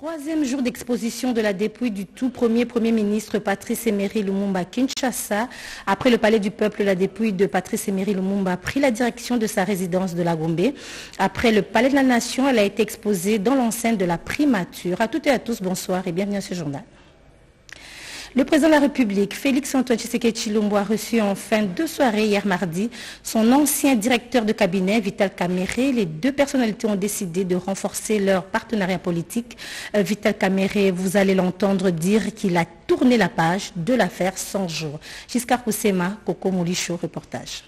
Troisième jour d'exposition de la dépouille du tout premier ministre Patrice Emery Lumumba Kinshasa. Après le palais du peuple, la dépouille de Patrice Emery Lumumba a pris la direction de sa résidence de la Gombe. Après le palais de la Nation, elle a été exposée dans l'enceinte de la primature. À toutes et à tous, bonsoir et bienvenue à ce journal. Le président de la République, Félix-Antoine Tshisekedi Tshilombo, a reçu en fin de soirée hier mardi son ancien directeur de cabinet, Vital Kamerhe. Les deux personnalités ont décidé de renforcer leur partenariat politique. Vital Kamerhe, vous allez l'entendre dire qu'il a tourné la page de l'affaire 100 jours. Giscard Roussema, Coco Moulicho, reportage.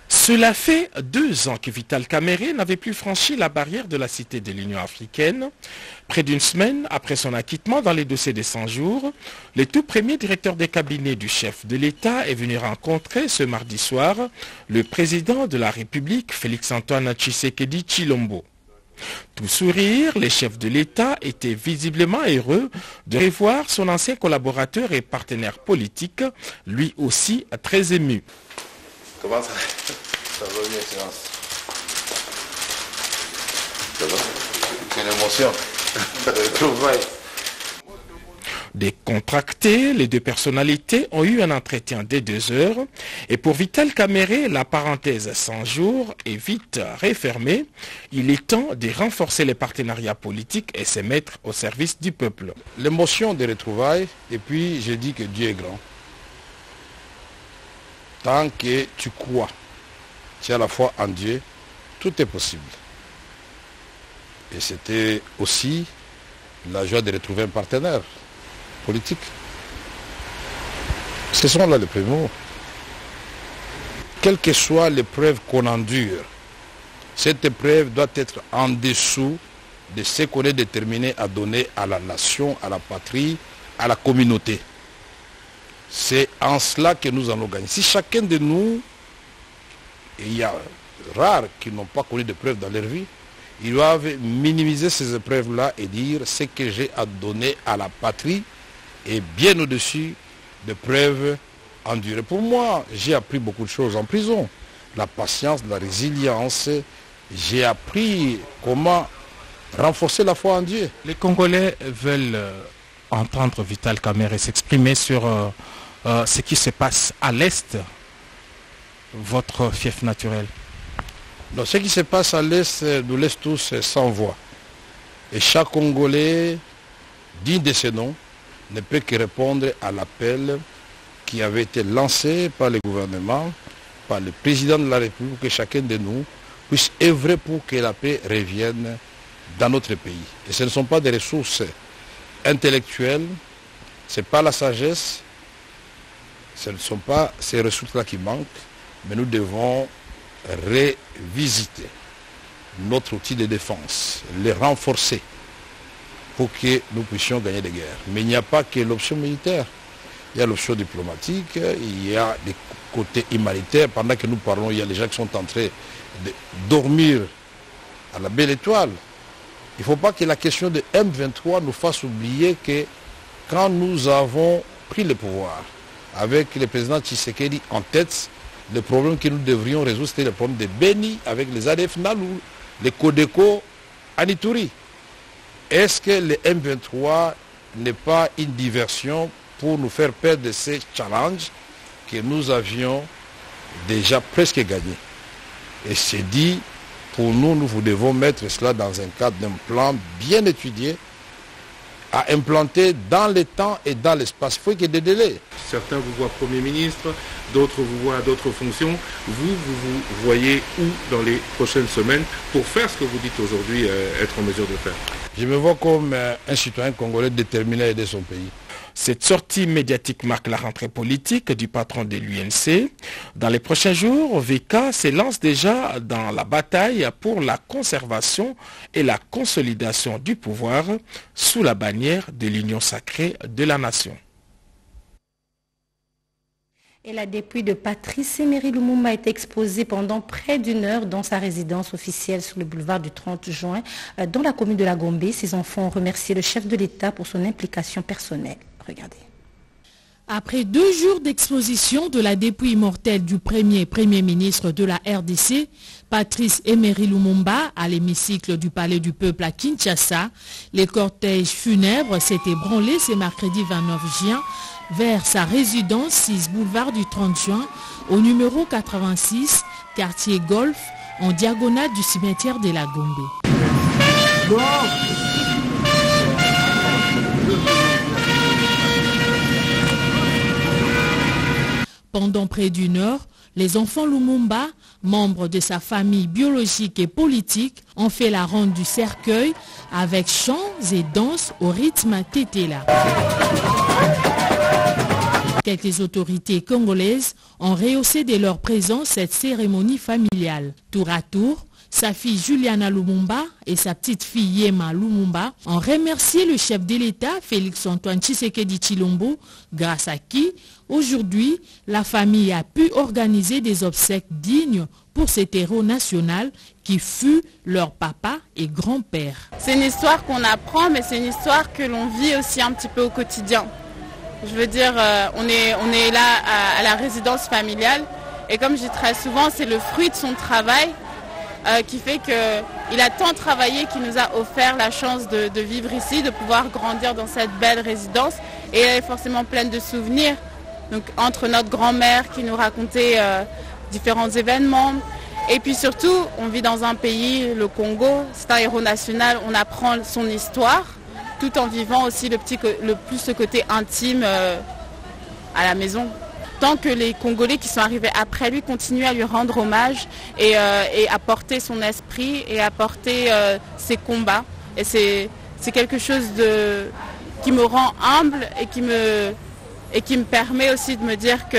Cela fait 2 ans que Vital Kamerhe n'avait plus franchi la barrière de la cité de l'Union africaine. Près d'une semaine après son acquittement dans les dossiers des 100 jours, le tout premier directeur des cabinets du chef de l'État est venu rencontrer ce mardi soir le président de la République, Félix-Antoine Tshisekedi Tshilombo. Tout sourire, les chefs de l'État étaient visiblement heureux de revoir son ancien collaborateur et partenaire politique, lui aussi très ému. Comment ça va bien, Excellence? Ça va? Quelle émotion. Décontractés, les deux personnalités ont eu un entretien de 2 heures. Et pour Vital Kamerhe, la parenthèse 100 jours est vite refermée. Il est temps de renforcer les partenariats politiques et se mettre au service du peuple. L'émotion des retrouvailles, et puis je dis que Dieu est grand. Tant que tu crois, tu as la foi en Dieu, tout est possible. Et c'était aussi la joie de retrouver un partenaire politique. Ce sont là les premiers mots. Quelle que soit l'épreuve qu'on endure, cette épreuve doit être en dessous de ce qu'on est déterminé à donner à la nation, à la patrie, à la communauté. C'est en cela que nous allons gagner. Si chacun de nous, et il y a rares qui n'ont pas connu d'épreuves dans leur vie, ils doivent minimiser ces épreuves-là et dire ce que j'ai à donner à la patrie est bien au-dessus des preuves endurées. Pour moi, j'ai appris beaucoup de choses en prison. La patience, la résilience. J'ai appris comment renforcer la foi en Dieu. Les Congolais veulent entendre Vital Kamerhe s'exprimer sur ce qui se passe à l'Est, votre fief naturel. Donc, ce qui se passe à l'Est, nous laisse tous sans voix. Et chaque Congolais, digne de ce nom, ne peut que répondre à l'appel qui avait été lancé par le gouvernement, par le président de la République, que chacun de nous puisse œuvrer pour que la paix revienne dans notre pays. Et ce ne sont pas des ressources intellectuelles, ce n'est pas la sagesse, ce ne sont pas ces ressources-là qui manquent, mais nous devons revisiter notre outil de défense, les renforcer pour que nous puissions gagner des guerres. Mais il n'y a pas que l'option militaire, il y a l'option diplomatique, il y a des côtés humanitaires. Pendant que nous parlons, il y a les gens qui sont en train de dormir à la belle étoile. Il ne faut pas que la question de M23 nous fasse oublier que quand nous avons pris le pouvoir, avec le président Tshisekedi en tête, le problème que nous devrions résoudre, c'était le problème de Beni avec les ADF Nalou, les Codeco à Ituri. Est-ce que le M23 n'est pas une diversion pour nous faire perdre ces challenges que nous avions déjà presque gagnés? Et c'est dit, pour nous, nous devons mettre cela dans un cadre d'un plan bien étudié, à implanter dans le temps et dans l'espace. Il faut qu'il y ait des délais. Certains vous voient Premier ministre, d'autres vous voient à d'autres fonctions. Vous voyez où dans les prochaines semaines pour faire ce que vous dites aujourd'hui être en mesure de faire? Je me vois comme un citoyen congolais déterminé à aider son pays. Cette sortie médiatique marque la rentrée politique du patron de l'UNC. Dans les prochains jours, VK s'élance déjà dans la bataille pour la conservation et la consolidation du pouvoir sous la bannière de l'Union sacrée de la nation. Et la dépouille de Patrice Emery Lumumba a été exposée pendant près d'1 heure dans sa résidence officielle sur le boulevard du 30 juin dans la commune de la Gombe. Ses enfants ont remercié le chef de l'État pour son implication personnelle. Regardez. Après 2 jours d'exposition de la dépouille mortelle du premier ministre de la RDC, Patrice Emery Lumumba, à l'hémicycle du Palais du Peuple à Kinshasa, les cortèges funèbres s'étaient branlés ce mercredi 29 juin vers sa résidence 6 boulevard du 30 juin au numéro 86, quartier Golf, en diagonale du cimetière de la Gombe. Pendant près d'1 heure, les enfants Lumumba, membres de sa famille biologique et politique, ont fait la ronde du cercueil avec chants et danses au rythme tétéla. Quelques autorités congolaises ont rehaussé de leur présence cette cérémonie familiale. Tour à tour, sa fille Juliana Lumumba et sa petite fille Yema Lumumba ont remercié le chef de l'État Félix-Antoine Tshisekedi Tshilombo, grâce à qui, aujourd'hui, la famille a pu organiser des obsèques dignes pour cet héros national qui fut leur papa et grand-père. C'est une histoire qu'on apprend, mais c'est une histoire que l'on vit aussi un petit peu au quotidien. Je veux dire, on est là à la résidence familiale et comme je dis très souvent, c'est le fruit de son travail qui fait qu'il a tant travaillé qu'il nous a offert la chance de vivre ici, de pouvoir grandir dans cette belle résidence. Et elle est forcément pleine de souvenirs. Donc, entre notre grand-mère qui nous racontait différents événements. Et puis surtout, on vit dans un pays, le Congo, c'est un héros national, on apprend son histoire, tout en vivant aussi le plus ce côté intime à la maison. Tant que les Congolais qui sont arrivés après lui continuent à lui rendre hommage et à porter son esprit et à porter ses combats. Et c'est quelque chose qui me rend humble et qui me permet aussi de me dire qu'il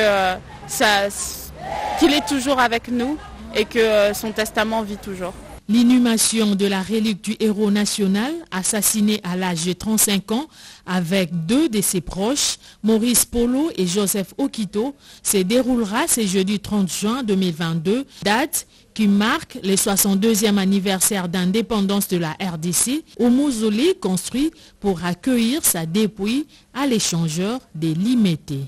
est toujours avec nous et que son testament vit toujours. L'inhumation de la relique du héros national, assassiné à l'âge de 35 ans, avec 2 de ses proches, Maurice Polo et Joseph Okito, se déroulera ce jeudi 30 juin 2022, date qui marque le 62e anniversaire d'indépendance de la RDC, au mausolée construit pour accueillir sa dépouille à l'échangeur des Limété.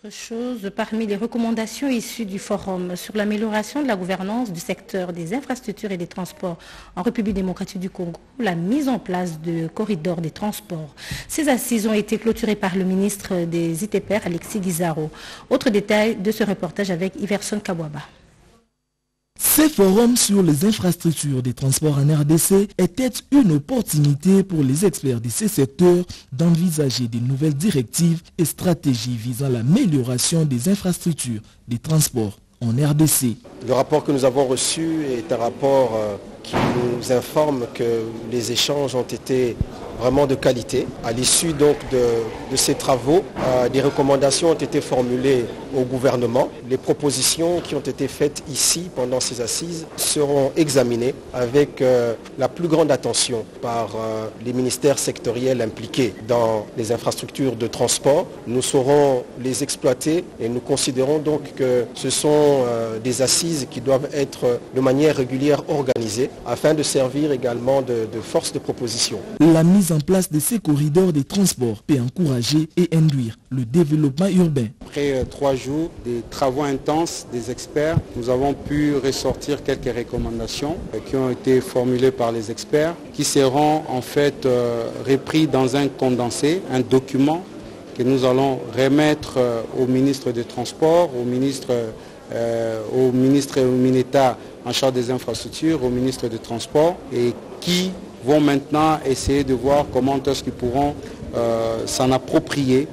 Autre chose, parmi les recommandations issues du forum sur l'amélioration de la gouvernance du secteur des infrastructures et des transports en République démocratique du Congo, la mise en place de corridors des transports. Ces assises ont été clôturées par le ministre des ITPR, Alexis Guizaro. Autre détail de ce reportage avec Iverson Kabwaba. Ces forums sur les infrastructures des transports en RDC étaient une opportunité pour les experts de ces secteurs d'envisager de nouvelles directives et stratégies visant l'amélioration des infrastructures des transports en RDC. Le rapport que nous avons reçu est un rapport qui nous informe que les échanges ont été vraiment de qualité. À l'issue donc de ces travaux, des recommandations ont été formulées au gouvernement. Les propositions qui ont été faites ici pendant ces assises seront examinées avec la plus grande attention par les ministères sectoriels impliqués dans les infrastructures de transport. Nous saurons les exploiter et nous considérons donc que ce sont des assises qui doivent être de manière régulière organisées afin de servir également de force de proposition. La mise en place de ces corridors de transport peut encourager et induire le développement urbain. Après 3 jours des travaux intenses des experts, nous avons pu ressortir quelques recommandations qui ont été formulées par les experts, qui seront en fait repris dans un condensé, un document que nous allons remettre au ministre des Transports, au ministre et au ministère en charge des infrastructures, au ministre des Transports, et qui vont maintenant essayer de voir comment est-ce qu'ils pourront s'en approprier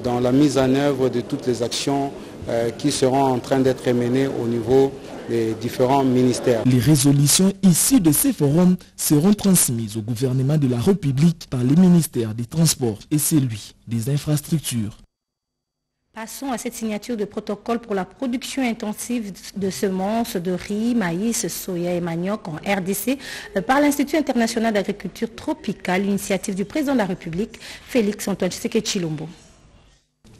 dans la mise en œuvre de toutes les actions qui seront en train d'être menées au niveau des différents ministères. Les résolutions issues de ces forums seront transmises au gouvernement de la République par les ministères des Transports et celui des Infrastructures. Passons à cette signature de protocole pour la production intensive de semences de riz, maïs, soya et manioc en RDC par l'Institut international d'agriculture tropicale, l'initiative du président de la République, Félix-Antoine Tshisekedi Tshilombo.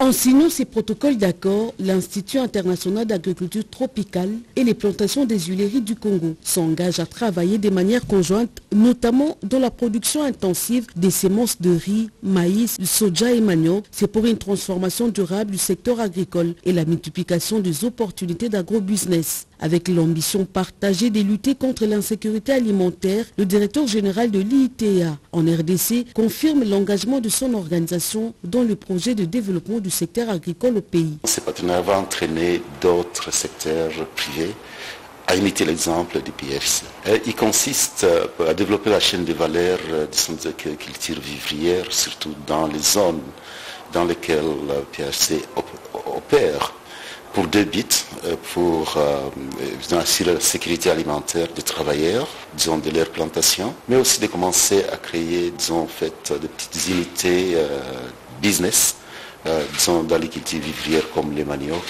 En signant ces protocoles d'accord, l'Institut international d'agriculture tropicale et les plantations des huileries du Congo s'engagent à travailler de manière conjointe, notamment dans la production intensive des semences de riz, maïs, soja et manioc. C'est pour une transformation durable du secteur agricole et la multiplication des opportunités d'agrobusiness. Avec l'ambition partagée de lutter contre l'insécurité alimentaire, le directeur général de l'IITA en RDC confirme l'engagement de son organisation dans le projet de développement du secteur agricole au pays. Ces partenaires vont entraîner d'autres secteurs privés à imiter l'exemple du PFC. Il consiste à développer la chaîne de valeur de culture vivrière, surtout dans les zones dans lesquelles le PFC opère, pour deux buts, pour assurer la sécurité alimentaire des travailleurs, disons, de leur plantation, mais aussi de commencer à créer, disons, en fait, de petites unités business, disons, dans les cultures vivrières comme les manioc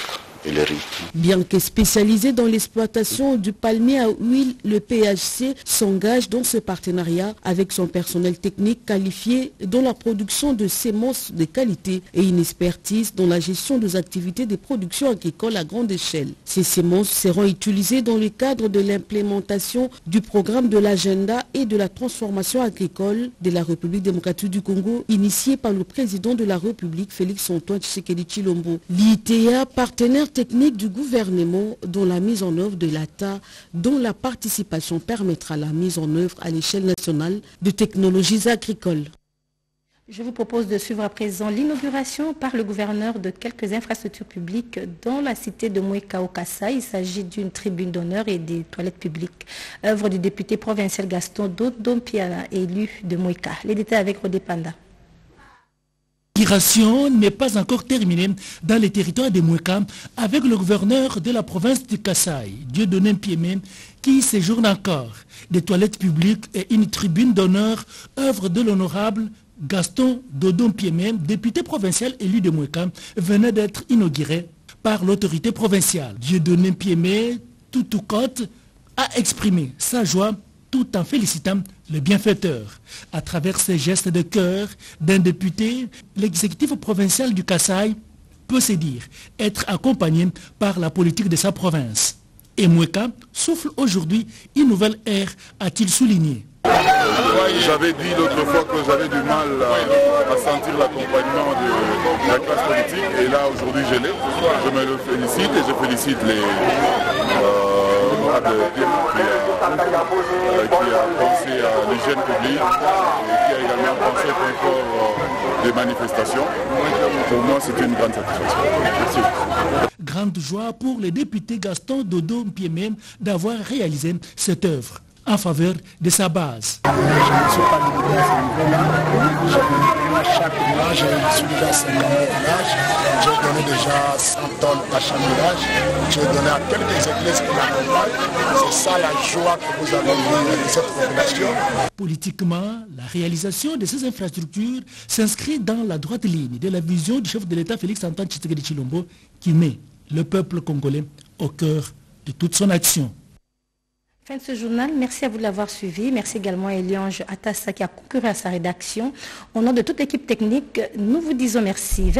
et le riz. Bien que spécialisé dans l'exploitation du palmier à huile, le PHC s'engage dans ce partenariat avec son personnel technique qualifié dans la production de semences de qualité et une expertise dans la gestion des activités de production agricole à grande échelle. Ces semences seront utilisées dans le cadre de l'implémentation du programme de l'agenda et de la transformation agricole de la République démocratique du Congo, initié par le président de la République, Félix-Antoine Tshisekedi Tshilombo. L'IITA, partenaire technique du gouvernement dans la mise en œuvre de l'ATA, dont la participation permettra la mise en œuvre à l'échelle nationale de technologies agricoles. Je vous propose de suivre à présent l'inauguration par le gouverneur de quelques infrastructures publiques dans la cité de Moueka au Kassai. Il s'agit d'une tribune d'honneur et des toilettes publiques. Œuvre du député provincial Gaston Dodon-Piana, élu de Moueka. Les détails avec Rodé Panda. L'inauguration n'est pas encore terminée dans les territoires de Moueka avec le gouverneur de la province du Kassai, Dieudonné Mpiémé, qui séjourne encore. Des toilettes publiques et une tribune d'honneur, œuvre de l'honorable Gaston Dodon-Piémé, député provincial élu de Moueka, venait d'être inauguré par l'autorité provinciale. Dieudonné Mpiémé, tout côte, a exprimé sa joie tout en félicitant le bienfaiteur. À travers ces gestes de cœur d'un député, l'exécutif provincial du Kassai peut se dire être accompagné par la politique de sa province. Et Moueka souffle aujourd'hui une nouvelle ère, a-t-il souligné. J'avais dit l'autre fois que j'avais du mal à sentir l'accompagnement de la classe politique et là aujourd'hui je l'ai. Je me le félicite et je félicite les qui a pensé à l'hygiène publique et qui a également pensé encore des manifestations. Pour moi c'est une grande satisfaction. Merci. Grande joie pour le député Gaston Dodon-Piémé d'avoir réalisé cette œuvre en faveur de sa base. Je ne suis pas limité à ce niveau-là. Chaque village, je suis déjà 50 villages. J'ai donné déjà 100 tonnes à chaque village. J'ai donné à quelques églises qui m'accompagnent. C'est ça la joie que vous avez eue de cette population. Politiquement, la réalisation de ces infrastructures s'inscrit dans la droite ligne de la vision du chef de l'État Félix-Antoine Tshisekedi Tshilombo qui met le peuple congolais au cœur de toute son action. Fin de ce journal, merci à vous de l'avoir suivi. Merci également à Eliange Atassa qui a concouru à sa rédaction. Au nom de toute l'équipe technique, nous vous disons merci.